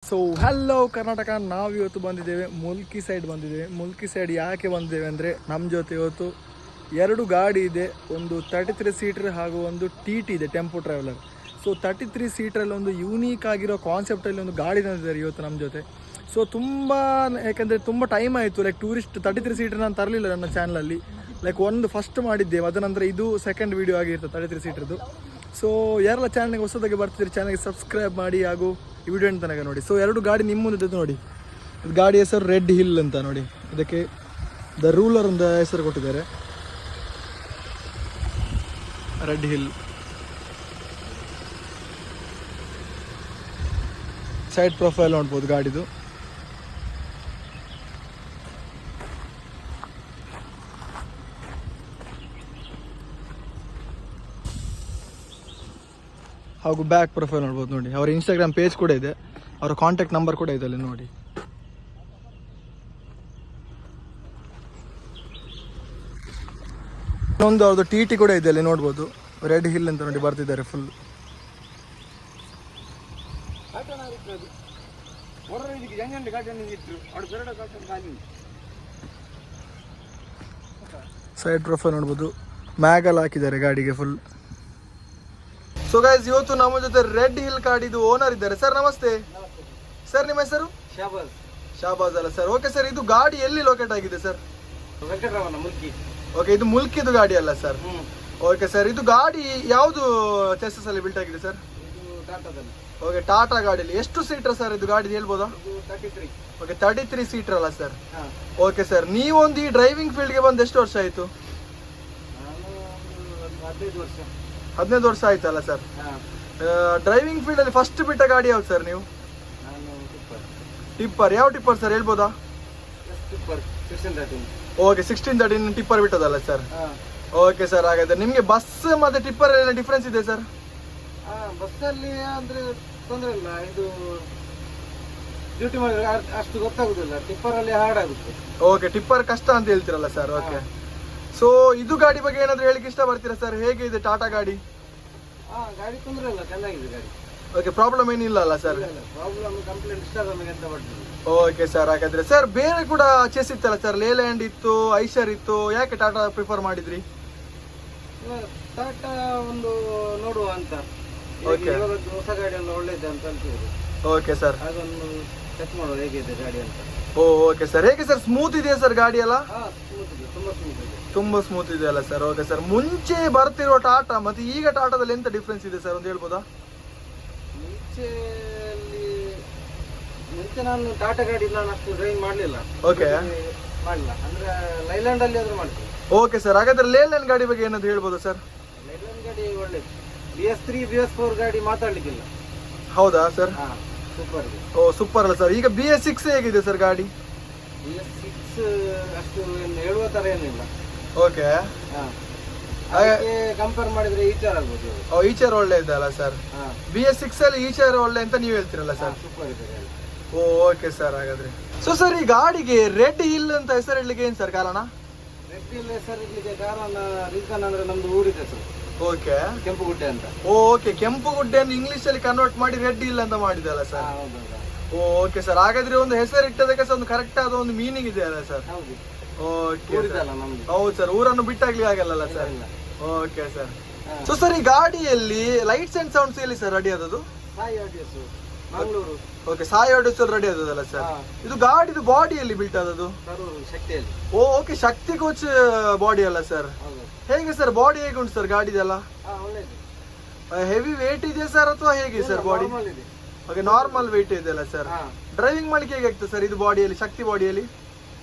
So hello Karnataka, ನಾವು ಇವತ್ತು ಬಂದಿದ್ದೇವೆ ಮುಲ್ಕಿ ಸೈಡ್ ಬಂದಿದ್ದೇವೆ. ಮುಲ್ಕಿ ಸೈಡ್ ಯಾಕೆ ಬಂದಿದ್ದೇವೆ ಅಂದರೆ ನಮ್ಮ ಜೊತೆ ಇವತ್ತು ಎರಡು ಗಾಡಿ ಇದೆ. ಒಂದು 33 ಸೀಟರ್ ಹಾಗೂ ಒಂದು TT ಇದೆ, ಟೆಂಪೋ ಟ್ರಾವೆಲರ್. ಸೊ 33 ಸೀಟ್ರಲ್ಲಿ ಒಂದು ಯೂನೀಕ್ ಆಗಿರೋ ಕಾನ್ಸೆಪ್ಟಲ್ಲಿ ಒಂದು ಗಾಡಿ ತಂದಿದ್ದಾರೆ ಇವತ್ತು ನಮ್ಮ ಜೊತೆ. ಸೊ ತುಂಬ ಯಾಕೆಂದರೆ ತುಂಬ ಟೈಮ್ ಆಯಿತು, ಲೈಕ್ ಟೂರಿಸ್ಟ್ 33 ಸೀಟರ್ ನಾನು ತರಲಿಲ್ಲ ನನ್ನ ಚಾನಲಲ್ಲಿ. ಲೈಕ್ ಒಂದು ಫಸ್ಟ್ ಮಾಡಿದ್ದೇವೆ, ಅದರ ನಂತರ ಇದು ಸೆಕೆಂಡ್ ವೀಡಿಯೋ ಆಗಿರ್ತದೆ 33 ಸೀಟರ್ದು. ಸೊ ಯಾರೆಲ್ಲ ಚಾನಲ್ಗೆ ಹೊಸದಾಗಿ ಬರ್ತಿದ್ರೆ ಚಾನಲ್ಗೆ ಸಬ್ಸ್ಕ್ರೈಬ್ ಮಾಡಿ ಹಾಗೂ ಈ ವಿಡಿಯೋ ತನಕ ನೋಡಿ. ಸೊ ಎರಡು ಗಾಡಿ ನಿಮ್ಮ ಮುಂದೆ ನೋಡಿ. ಗಾಡಿ ಹೆಸರು ರೆಡ್ ಹಿಲ್ ಅಂತ ನೋಡಿ, ಇದಕ್ಕೆ ದ ರೂಲರ್ ಅಂತ ಹೆಸರು ಕೊಟ್ಟಿದ್ದಾರೆ, ರೆಡ್ ಹಿಲ್. ಸೈಡ್ ಪ್ರೊಫೈಲ್ ನೋಡ್ಬೋದು ಗಾಡಿದು. ಹಾಗೂ ಬ್ಯಾಕ್ ಪ್ರೊಫೈಲ್ ನೋಡ್ಬೋದು ನೋಡಿ. ಅವರ ಇನ್ಸ್ಟಾಗ್ರಾಮ್ ಪೇಜ್ ಕೂಡ ಇದೆ, ಅವರ ಕಾಂಟ್ಯಾಕ್ಟ್ ನಂಬರ್ ಕೂಡ ಇದೆ ಅಲ್ಲಿ ನೋಡಿ. ಇನ್ನೊಂದು ಅವ್ರದ್ದು TT ಕೂಡ ಇದೆ ಅಲ್ಲಿ ನೋಡ್ಬೋದು, ರೆಡ್ ಹಿಲ್ ಅಂತ ನೋಡಿ ಬರ್ತಿದ್ದಾರೆ ಫುಲ್. ಸೈಡ್ ಪ್ರೊಫೈಲ್ ನೋಡ್ಬೋದು, ಮ್ಯಾಗಲ್ ಹಾಕಿದ್ದಾರೆ ಗಾಡಿಗೆ ಫುಲ್. ಸೊ ಗೈಸ್, ಇವತ್ತು ನಮ್ಮ ಜೊತೆ ರೆಡ್ ಹಿಲ್ ಗಾಡಿದು ಓನರ್ ಇದ್ದಾರೆ. ಸರ್ ನಮಸ್ತೆ. ಸರ್ ನಿಮ್ಮ ಹೆಸರು? ಶಾಬಾಜ್ ಅಲ್ಲ ಸರ್? ಓಕೆ ಸರ್, ಇದು ಗಾಡಿ ಎಲ್ಲಿ ಲೊಕೇಟ್ ಆಗಿದೆ ಸರ್? ಓಕೆ, ಇದು ಮುಲ್ಕಿದು ಗಾಡಿ ಅಲ್ಲ ಸರ್? ಓಕೆ ಸರ್, ಇದು ಗಾಡಿ ಯಾವುದು ಚೆಸಸ್ ಅಲ್ಲಿ ಬಿಲ್ಟ್ ಆಗಿದೆ ಸರ್? ಓಕೆ, ಟಾಟಾ ಗಾಡಿಯಲ್ಲಿ. ಎಷ್ಟು ಸೀಟರ್ ಸರ್ ಇದು ಗಾಡಿ ಹೇಳ್ಬೋದಾ? ಓಕೆ, 33 ಸೀಟರ್ ಅಲ್ಲ ಸರ್? ಓಕೆ ಸರ್, ನೀವೊಂದು ಈ ಡ್ರೈವಿಂಗ್ ಫೀಲ್ಡ್ಗೆ ಬಂದು ಎಷ್ಟು ವರ್ಷ ಆಯಿತು? 15 ವರ್ಷ ಆಯ್ತಲ್ಲ ಸರ್? ಡ್ರೈವಿಂಗ್ ಫೀಲ್ಡ್ ಅಲ್ಲಿ ಫಸ್ಟ್ ಬಿಟ್ಟ ಗಾಡಿ ಯಾವ್ದು ಸರ್ ನೀವು? ಟಿಪ್ಪರ್. ಯಾವ ಟಿಪ್ಪರ್ ಸರ್ ಹೇಳ್ಬೋದಾ? ಓಕೆ, 1613 ಟಿಪ್ಪರ್ ಬಿಟ್ಟದಲ್ಲ ಸರ್? ಓಕೆ ಸರ್, ಹಾಗಾದ್ರೆ ನಿಮ್ಗೆ ಬಸ್ ಮತ್ತೆ ಟಿಪ್ಪರ್ ಎಲ್ಲ ಡಿಫ್ರೆನ್ಸ್ ಇದೆ ಸರ್? ಬಸ್ ಅಲ್ಲಿ ಅಂದ್ರೆ ತೊಂದರೆ ಇಲ್ಲ, ಇದು ಡ್ಯೂಟಿ ಮಾಡಿ ಅಷ್ಟು ಗೊತ್ತಾಗುದಿಲ್ಲ. ಟಿಪ್ಪರ್ ಅಲ್ಲಿ ಹಾರ್ಡ್ ಆಗುತ್ತೆ. ಓಕೆ, ಟಿಪ್ಪರ್ ಕಷ್ಟ ಅಂತ ಹೇಳ್ತೀರಲ್ಲ ಸರ್? ಓಕೆ, ಸೊ ಇದು ಗಾಡಿ ಬಗ್ಗೆ ಏನಾದ್ರು ಹೇಳಿಕ್ಕೆ ಇಷ್ಟ ಬರ್ತೀರಾ ಸರ್? ಹೇಗೆ ಇದೆ ಟಾಟಾ ಗಾಡಿ? ಗಾಡಿ ತೊಂದರೆ ಇಲ್ಲ, ಚೆನ್ನಾಗಿದೆ ಗಾಡಿ. ಓಕೆ, ಪ್ರಾಬ್ಲಮ್ ಏನಿಲ್ಲ ಅಲ್ಲ ಸರ್? ಪ್ರಾಬ್ಲಮ್ ಕಂಪ್ಲೇಂಟ್ ಇಷ್ಟ ನಮಗೆ ಅಂತ ಬರ್ತದೆ. ಓಕೆ ಸರ್, ಹಾಗಾದ್ರೆ ಸರ್ ಬೇರೆ ಕೂಡ ಚೆಸ್ ಇತ್ತಲ್ಲ ಸರ್? ಲೇಲ್ಯಾಂಡ್ ಇತ್ತು, ಐಷರ್ ಇತ್ತು, ಯಾಕೆ ಟಾಟಾ ಪ್ರಿಫರ್ ಮಾಡಿದ್ರಿ? ಟಾಟಾ ಒಂದು ನೋಡುವ ಅಂತ. ಓಕೆ, ಹೊಸ ಗಾಡಿ ಎಲ್ಲ ಒಳ್ಳೇದು ಅಂತ ಅಂತಿದ್ರು. ಓಕೆ ಸರ್, ಅದೊಂದು ಚೆಕ್ ಮಾಡೋದು ಹೇಗಿದೆ ಗಾಡಿ ಅಂತ. ಓಕೆ ಸರ್, ಹೇಗೆ ಸರ್? ಸ್ಮೂತ್ ಇದೆಯಾ ಸರ್ ಗಾಡಿ ಎಲ್ಲ? ಸ್ಮೂತ್ ಇದೆ, ತುಂಬಾ ಸ್ಮೂತ್ ಇದೆ. ತುಂಬಾ ಸ್ಮೂತ್ ಇದೆ ಅಲ್ಲ ಸರ್? ಓಕೆ ಸರ್, ಮುಂಚೆ ಬರ್ತಿರೋ ಟಾಟಾ ಮತ್ತೆ ಈಗ ಟಾಟಾದಲ್ಲಿ ಎಂತ ಡಿಫ್ರೆನ್ಸ್ ಇದೆ ಸರ್ ಒಂದು ಹೇಳ್ಬೋದಾ? ಮುಂಚೆ ನಾನು ಟಾಟಾ ಗಾಡಿ ನಾನು ಅಷ್ಟು ಡ್ರೈವ್ ಮಾಡಲಿಲ್ಲ. ಓಕೆ, ಮಾಡಲಿಲ್ಲ ಅಂದ್ರೆ ಲೈಲ್ಯಾಂಡ್ ಅಲ್ಲಿ ಆದ್ರೂ ಮಾಡ್ತೀನಿ. ಓಕೆ ಸರ್, ಹಾಗಾದ್ರೆ ಲೇಲ್ಯಾಂಡ್ ಗಾಡಿ ಬಗ್ಗೆ ಏನಾದ್ರು ಹೇಳ್ಬೋದಾ ಸರ್? ಲೈಲ್ಯಾಂಡ್ ಗಾಡಿ ಒಳ್ಳೇದು. BS3 BS4 ಗಾಡಿ ಮಾತಾಡ್ಲಿಕ್ಕಿಲ್ಲ. ಹೌದಾ ಸರ್? ಸೂಪರ್ ಇದೆ. ಓ ಸೂಪರ್ ಅಲ್ಲ ಸರ್. ಈಗ BS6 ಹೇಗಿದೆ ಸರ್ ಗಾಡಿ? BS6 ಅಷ್ಟು ಹೇಳುವ ತರ ಏನಿಲ್ಲ. ಓಕೆ, ಕಂಪೇರ್ ಮಾಡಿದ್ರೆ ಈಚರ್ ಆಗ್ಬೋದು. ಈಚರ್ ಒಳ್ಳೆ ಇದೆ ಅಲ್ಲ ಸರ್? BS6 ಅಲ್ಲಿ ಈಚರ್ ಒಳ್ಳೆ ಅಂತ ನೀವು ಹೇಳ್ತೀರಲ್ಲ ಸರ್? ಸೂಪರ್ ಇದೆ. ಓಕೆ ಸರ್, ಹಾಗಾದ್ರೆ ಸೊ ಸರ್ ಈ ಗಾಡಿಗೆ ರೆಡ್ ಹಿಲ್ ಅಂತ ಹೆಸರು ಇಡ್ಲಿಕ್ಕೆ ಏನ್ ಸರ್ ಕಾರಣ? ರೆಡ್ ಹಿಲ್ ಹೆಸರು ಇಡ್ಲಿಕ್ಕೆ ಕಾರಣ ರೀಸನ್ ಅಂದ್ರೆ ನಮ್ದು ಊರಿದೆ ಸರ್. ಓಕೆ, ಕೆಂಪುಗುಡ್ಡೆ ಅಂತ. ಓಕೆ, ಕೆಂಪುಗುಡ್ಡೆಯನ್ನು ಇಂಗ್ಲಿಷ್ ಅಲ್ಲಿ ಕನ್ವರ್ಟ್ ಮಾಡಿ ರೆಡ್ ಹಿಲ್ ಅಂತ ಮಾಡಿದಲ್ಲ ಸರ್? ಓಕೆ ಸರ್, ಹಾಗಾದ್ರೆ ಒಂದು ಹೆಸರು ಇಟ್ಟದಕ್ಕೆ ಸರ್ ಒಂದು ಕರೆಕ್ಟ್ ಆದ ಒಂದು ಮೀನಿಂಗ್ ಇದೆ ಅಲ್ಲ ಸರ್? ಓಕೆ, ಹೌದು ಸರ್, ಊರನ್ನು ಬಿಟ್ಟಾಗ್ಲಿ ಆಗಲ್ಲ sir? Okay sir. So sir ಈ ಗಾಡಿಯಲ್ಲಿ ಲೈಟ್ಸ್ ಅಂಡ್ ಸೌಂಡ್ಸ್ ಎಲ್ಲಿ ಸರ್ ರೆಡಿ ಆದದ್ದು? Mangaluru. Okay, Sai audios ready ಆದದಲ್ಲ ಸರ್? ಇದು ಗಾಡಿದು ಬಾಡಿಯಲ್ಲಿ ಬಿಲ್ಟ್ ಆದದ್ದು? ಶಕ್ತಿಯಲ್ಲಿ. ಓಕೆ, ಶಕ್ತಿ ಕೋಚ್ ಬಾಡಿ ಅಲ್ಲ ಸರ್? ಹೇಗೆ ಸರ್ ಬಾಡಿ ಹೇಗೆ ಉಂಟು ಸರ್ ಗಾಡಿದೆಲ್ಲ? ಹೆವಿ ವೇಟ್ ಇದೆಯಾ ಸರ್ ಅಥವಾ ಹೇಗೆ sir body? Okay, normal weight ಇದೆ ಅಲ್ಲ ಸರ್? ಡ್ರೈವಿಂಗ್ ಮಾಡ್ಲಿಕ್ಕೆ ಹೇಗೆ ಆಗ್ತದೆ ಸರ್ ಇದು ಬಾಡಿಯಲ್ಲಿ, ಶಕ್ತಿ ಬಾಡಿಯಲ್ಲಿ?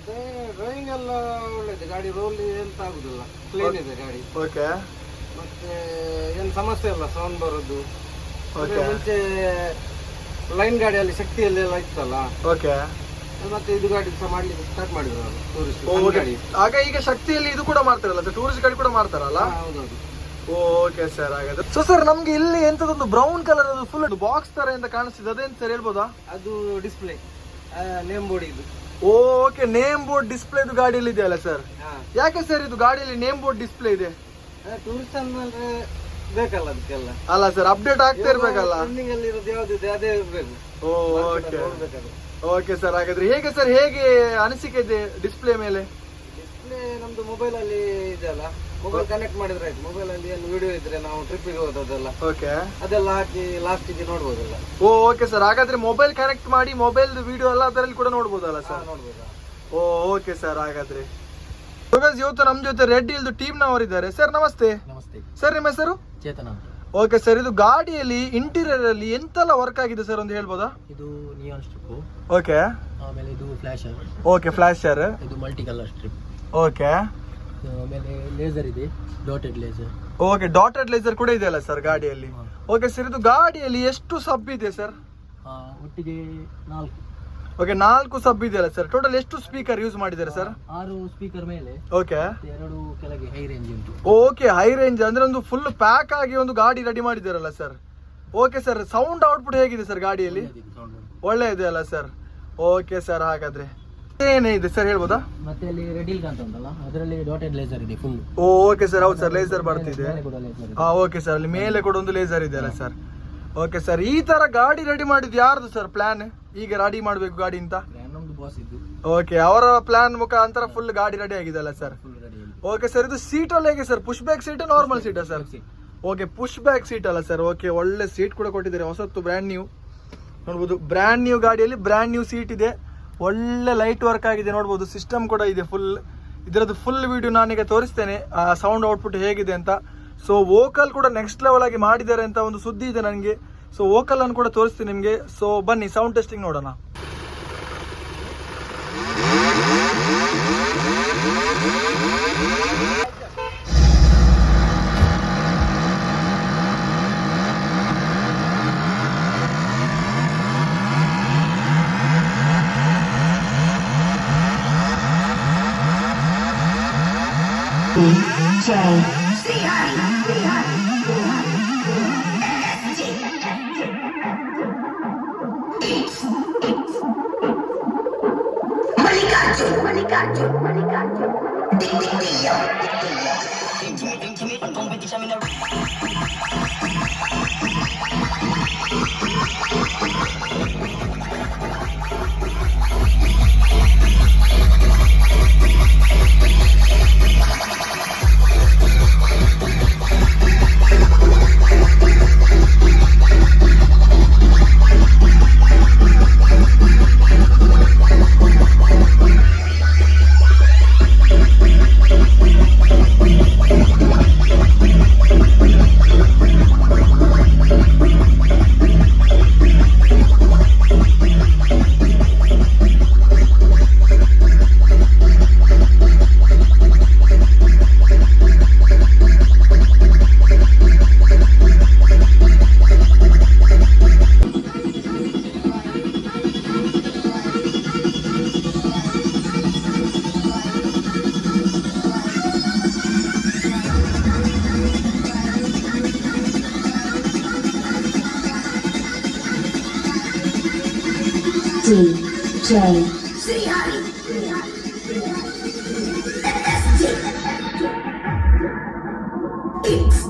ಡ್ರೈವಿಂಗ್ ಎಲ್ಲ ಒಳ್ಳೇದು ಗಾಡಿ, ರೋಲ್ ಎಂತ ಆಗುದಿಲ್ಲ, ಕ್ಲೀನ್ ಇದೆ ಗಾಡಿ. ಓಕೆ, ಮತ್ತೆ ಏನ್ ಸಮಸ್ಯೆ ಇಲ್ಲ ಸೌಂಡ್ ಬರೋದು. ಮುಂಚೆ ಲೈನ್ ಗಾಡಿಯಲ್ಲಿ ಶಕ್ತಿಯಲ್ಲಿ ಎಲ್ಲ ಇತ್ತಲ್ಲ? ಓಕೆ, ಮತ್ತೆ ಇದು ಗಾಡಿ ಸಹ ಮಾಡ್ಲಿಕ್ಕೆ ಸ್ಟಾರ್ಟ್ ಮಾಡಿದ್ರು ಅವರು, ಟೂರಿಸ್ಟ್ ಆಗ. ಈಗ ಶಕ್ತಿಯಲ್ಲಿ ಇದು ಕೂಡ ಮಾಡ್ತಾರಲ್ಲ ಸರ್, ಟೂರಿಸ್ಟ್ ಗಾಡಿ ಕೂಡ ಮಾಡ್ತಾರಲ್ಲ? ಹೌದೌದು. ಓಕೆ ಸರ್, ಹಾಗಾದ್ರೆ ಸೊ ಸರ್ ನಮ್ಗೆ ಇಲ್ಲಿ ಎಂತದೊಂದು ಬ್ರೌನ್ ಕಲರ್ ಅದು ಫುಲ್ ಬಾಕ್ಸ್ ತರ ಅಂತ ಕಾಣಿಸ್ತಿದೆ, ಅದೇನು ಸರ್ ಹೇಳ್ಬೋದಾ? ಅದು ಡಿಸ್ಪ್ಲೇ ನೇಮ್ ಬೋರ್ಡ್ ಇದು. ಓಕೆ, ನೇಮ್ ಬೋರ್ಡ್ ಡಿಸ್ಪ್ಲೇ ಇದು ಗಾಡಿಯಲ್ಲಿ ಇದೆಯಲ್ಲ ಸರ್? ಯಾಕೆ ಸರ್ ಇದು ಗಾಡಿಯಲ್ಲಿ ನೇಮ್ ಬೋರ್ಡ್ ಡಿಸ್ಪ್ಲೇ ಇದೆ? ಟೂರಿಸ್ಟ್ ಅಂದ್ರೆ ಬೇಕಲ್ಲ ಅದಕ್ಕೆಲ್ಲ. ಅಲ್ಲ ಸರ್ ಅಪ್ಡೇಟ್ ಆಗ್ತಾ ಇರ್ಬೇಕಲ್ಲ. ಟ್ರೆಂಡಿಂಗ್ ಅಲ್ಲಿ ಇರೋದು ಯಾವ್ದಿದೆ ಅದೇ ಇರ್ಬೇಕು. ಓಕೆ ನೋಡ್ಬೇಕಾದ್ರೆ ಓಕೆ ಸರ್. ಹಾಗಾದ್ರೆ ಹೇಗೆ ಸರ್, ಹೇಗೆ ಅನಿಸಿಕೆ ಇದೆ ಡಿಸ್ಪ್ಲೇ ಮೇಲೆ? ಡಿಸ್ಪ್ಲೇ ನಮ್ದು ಮೊಬೈಲ್ ಅಲ್ಲಿ ಇದೆ ಅಲ್ಲ, ಮೊಬೈಲ್ ಕನೆಕ್ಟ್ ಮಾಡಿದ್ರೆ ಆಯ್ತು. ಮೊಬೈಲ್ ಅಲ್ಲಿ ಏನು ವಿಡಿಯೋ ಇದ್ರೆ ನಾವು ಟ್ರಿಪ್ಪಿಗೆ ಹೋದದೆಲ್ಲ ಓಕೆ ಅದೆಲ್ಲ ಹಾಕಿ ಲಾಸ್ಟಿಗೆ ನೋಡ್ಬೋದಲ್ಲ. Okay sir. ಹಾಗಾದ್ರೆ ಮೊಬೈಲ್ ಕನೆಕ್ಟ್ ಮಾಡಿ ಮೊಬೈಲ್ ವಿಡಿಯೋ ಎಲ್ಲ ಅದರಲ್ಲಿ ಕೂಡ ನೋಡ್ಬೋದಲ್ಲ ಸರ್? ನೋಡ್ಬೋದಾ? Okay sir. ಹಾಗಾದ್ರೆ ಇವತ್ತು ನಮ್ ಜೊತೆ ರೆಡ್ ಹಿಲ್ದು ಟೀಮ್ ನವರಿದ್ದಾರೆ. ಸರ್ ನಮಸ್ತೆ. ನಮಸ್ತೆ ಸರ್, ನಿಮ್ಮ ಹೆಸರು? ಚೇತನ. ಓಕೆ ಸರ್, ಇದು ಗಾಡಿಯಲ್ಲಿ ಇಂಟೀರಿಯರ್ ಅಲ್ಲಿ ಎಂತೆಲ್ಲ ವರ್ಕ್ ಆಗಿದೆ ಸರ್, ಒಂದು ಹೇಳ್ಬೋದಾ? ಇದು ನಿಯಾನ್ ಸ್ಟ್ರಿಪ್, ಓಕೆ. ಆಮೇಲೆ ಇದು ಫ್ಲಾಶರ್, ಓಕೆ ಫ್ಲಾಶರ್, ಇದು ಮಲ್ಟಿ ಕಲರ್ ಸ್ಟ್ರಿಪ್, ಓಕೆ. ಆಮೇಲೆ ಲೇಸರ್ ಇದೆ, dotted laser. Okay, dotted laser ಕೂಡ ಇದೆಯಲ್ಲ ಸರ್ ಗಾಡಿಯಲ್ಲಿ? ಓಕೆ ಸರ್, ಇದು ಗಾಡಿಯಲ್ಲಿ ಎಷ್ಟು ಸಬ್ ಇದೆ ಸರ್? ಒಟ್ಟಿಗೆ 4. ಓಕೆ, 4 ಸಬ್ ಇದೆಯಲ್ಲ ಸರ್. ಟೋಟಲ್ ಎಷ್ಟು ಸ್ಪೀಕರ್ ಯೂಸ್ ಮಾಡಿದ್ದಾರೆ ಸರ್? 6 ಸ್ಪೀಕರ್ ಮೇಲೆ, ಓಕೆ. 2 ಕೆಳಗೆ ಹೈ ರೇಂಜ್ ಉಂಟು. ಓಕೆ, ಹೈ ರೇಂಜ್ ಅಂದ್ರೆ ಒಂದು ಫುಲ್ ಪ್ಯಾಕ್ ಆಗಿ ಒಂದು ಗಾಡಿ ರೆಡಿ ಮಾಡಿದ್ದಾರಲ್ಲ sir. Okay sir, sound output ಹೇಗಿದೆ ಸರ್ ಗಾಡಿಯಲ್ಲಿ? ಒಳ್ಳೆ ಇದೆ ಅಲ್ಲ ಸರ್? Okay sir. ಹಾಗಾದ್ರೆ ಏನೇ ಇದೆ ಸರ್ ಹೇಳ್ಬೋದಾ? ಮತ್ತೆ ಅಲ್ಲಿ ರೆಡಿಲ್ ಅಂತ ಉಂಟಲ್ಲ, ಅದರಲ್ಲಿ ಡಾಟೆಡ್ ಲೇಸರ್ ಇದೆ ಫುಲ್. ಓಕೆ ಸರ್, ಹೌದು ಸರ್, ಲೇಸರ್ ಬರ್ತಿದೆ. ಓಕೆ ಸರ್, ಅಲ್ಲಿ ಮೇಲೆ ಕೂಡ ಒಂದು ಲೇಸರ್ ಇದೆ ಅಲ್ಲ ಸರ್? ಓಕೆ ಸರ್, ಈ ತರ ಗಾಡಿ ರೆಡಿ ಮಾಡಿದ್ದು ಯಾರ್ದು ಸರ್ ಪ್ಲಾನ್? ಈಗ ರೆಡಿ ಮಾಡ್ಬೇಕು ಗಾಡಿ ಅಂತ? ನಮ್ದು ಬಾಸ್ ಇದ್ದು. ಓಕೆ, ಅವರ ಪ್ಲಾನ್ ಮುಖಾಂತರ ಫುಲ್ ಗಾಡಿ ರೆಡಿ ಆಗಿದೆ ಅಲ್ಲ ಸರ್? ಓಕೆ ಸರ್, ಇದು ಸೀಟ್ ಅಲ್ಲಿ ಹೇಗೆ sir? Push back seat, normal ಸೀಟಾ sir? Okay, push back seat ಅಲ್ಲ ಸರ್? ಓಕೆ, ಒಳ್ಳೆ ಸೀಟ್ ಕೂಡ ಕೊಟ್ಟಿದ್ದಾರೆ, ಹೊಸತ್ತು, ಬ್ರ್ಯಾಂಡ್ ನ್ಯೂ. ನೋಡ್ಬೋದು, ಬ್ರ್ಯಾಂಡ್ ನ್ಯೂ ಗಾಡಿಯಲ್ಲಿ ಬ್ರ್ಯಾಂಡ್ ನ್ಯೂ ಸೀಟ್ ಇದೆ. ಒಳ್ಳೆ ಲೈಟ್ ವರ್ಕ್ ಆಗಿದೆ ನೋಡ್ಬೋದು. ಸಿಸ್ಟಮ್ ಕೂಡ ಇದೆ ಫುಲ್. ಇದರದ್ದು ಫುಲ್ ವಿಡಿಯೋ ನಾನೀಗ ತೋರಿಸ್ತೇನೆ, ಸೌಂಡ್ ಔಟ್ಪುಟ್ ಹೇಗಿದೆ ಅಂತ. ಸೊ ವೋಕಲ್ ಕೂಡ ನೆಕ್ಸ್ಟ್ ಲೆವೆಲ್ ಆಗಿ ಮಾಡಿದ್ದಾರೆ ಅಂತ ಒಂದು ಸುದ್ದಿ ಇದೆ ನನಗೆ. ಸೊ ವೋಕಲ್ ಅನ್ನು ಕೂಡ ತೋರಿಸ್ತೀನಿ ನಿಮಗೆ. ಸೊ ಬನ್ನಿ ಸೌಂಡ್ ಟೆಸ್ಟಿಂಗ್ ನೋಡೋಣ. DJ Srihari. It's